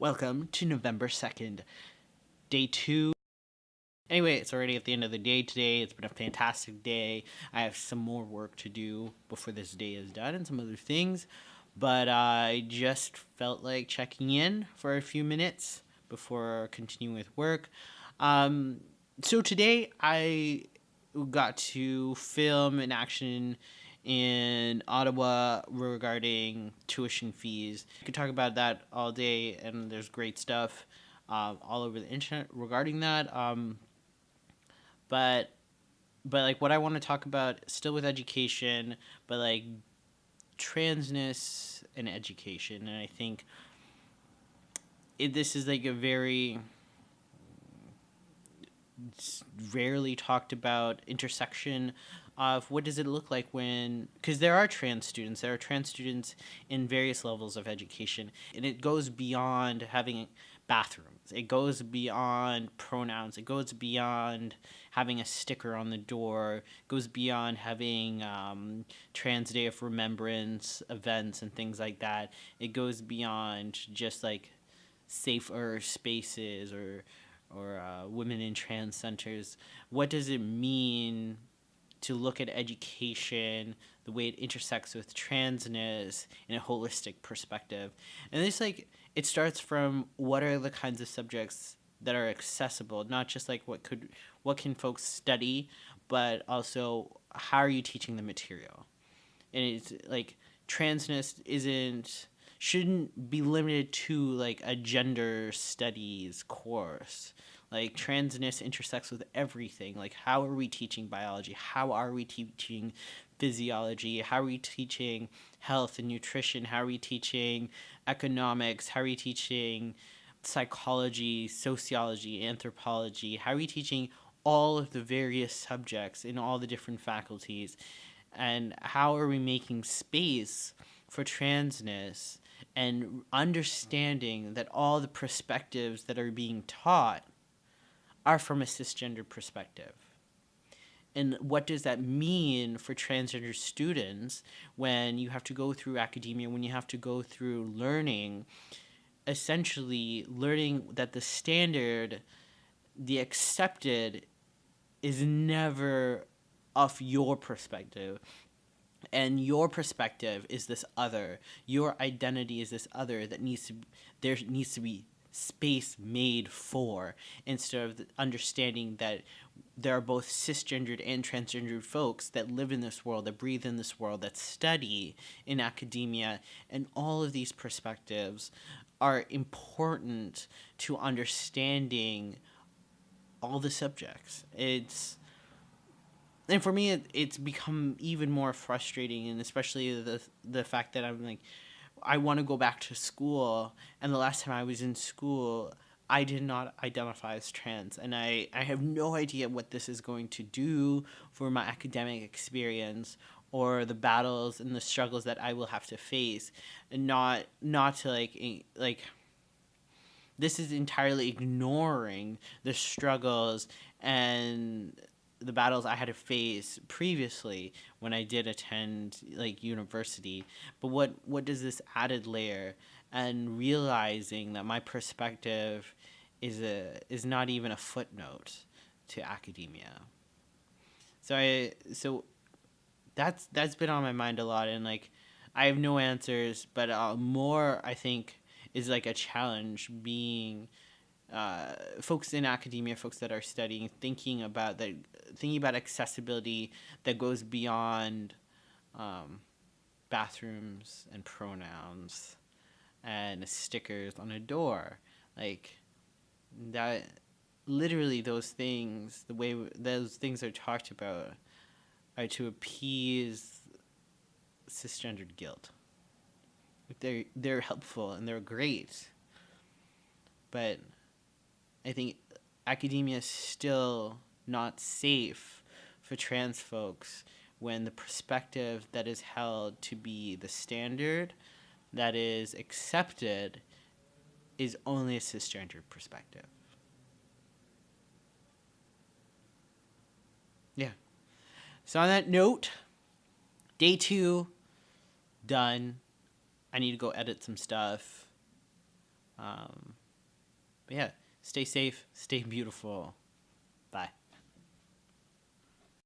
Welcome to November 2nd, day 2. Anyway, it's already at the end of the day today. It's been a fantastic day. I have some more work to do before this day is done and some other things. But I just felt like checking in for a few minutes before continuing with work. So today I got to film an action in Ottawa regarding tuition fees. I could talk about that all day, and there's great stuff all over the internet regarding that. But like what I want to talk about still with education, but like transness and education, and I think this is like a very rarely talked about intersection of what does it look like when, because there are trans students in various levels of education, and it goes beyond having bathrooms, it goes beyond pronouns, it goes beyond having a sticker on the door, it goes beyond having Trans Day of Remembrance events and things like that. It goes beyond just like safer spaces or women in trans centers. What does it mean to look at education, the way it intersects with transness in a holistic perspective? And this, like, it starts from what are the kinds of subjects that are accessible, not just like what can folks study, but also how are you teaching the material? And it's like transness shouldn't be limited to like a gender studies course. Like transness intersects with everything. Like how are we teaching biology? How are we teaching physiology? How are we teaching health and nutrition? How are we teaching economics? How are we teaching psychology, sociology, anthropology? How are we teaching all of the various subjects in all the different faculties? And how are we making space for transness and understanding that all the perspectives that are being taught are from a cisgender perspective? And what does that mean for transgender students when you have to go through academia, when you have to go through learning, essentially learning that the standard, the accepted, is never of your perspective. And your perspective is this other. Your identity is this other that there needs to be space made for, instead of understanding that there are both cisgendered and transgendered folks that live in this world, that breathe in this world, that study in academia, and all of these perspectives are important to understanding all the subjects. And for me, it's become even more frustrating, and especially the fact that I'm like, I want to go back to school, and the last time I was in school, I did not identify as trans, and I have no idea what this is going to do for my academic experience or the battles and the struggles that I will have to face, and not to like this is entirely ignoring the struggles and the battles I had to face previously when I did attend like university. But what does this added layer, and realizing that my perspective is not even a footnote to academia. So that's been on my mind a lot, and like I have no answers, but more I think is like a challenge being folks in academia, folks that are studying, thinking about accessibility that goes beyond bathrooms and pronouns and stickers on a door. Like that, literally those things, the way those things are talked about are to appease cisgendered guilt. They're helpful and they're great, but I think academia is still not safe for trans folks when the perspective that is held to be the standard, that is accepted, is only a cisgendered perspective. Yeah. So on that note, day 2, done. I need to go edit some stuff. But yeah, stay safe, stay beautiful.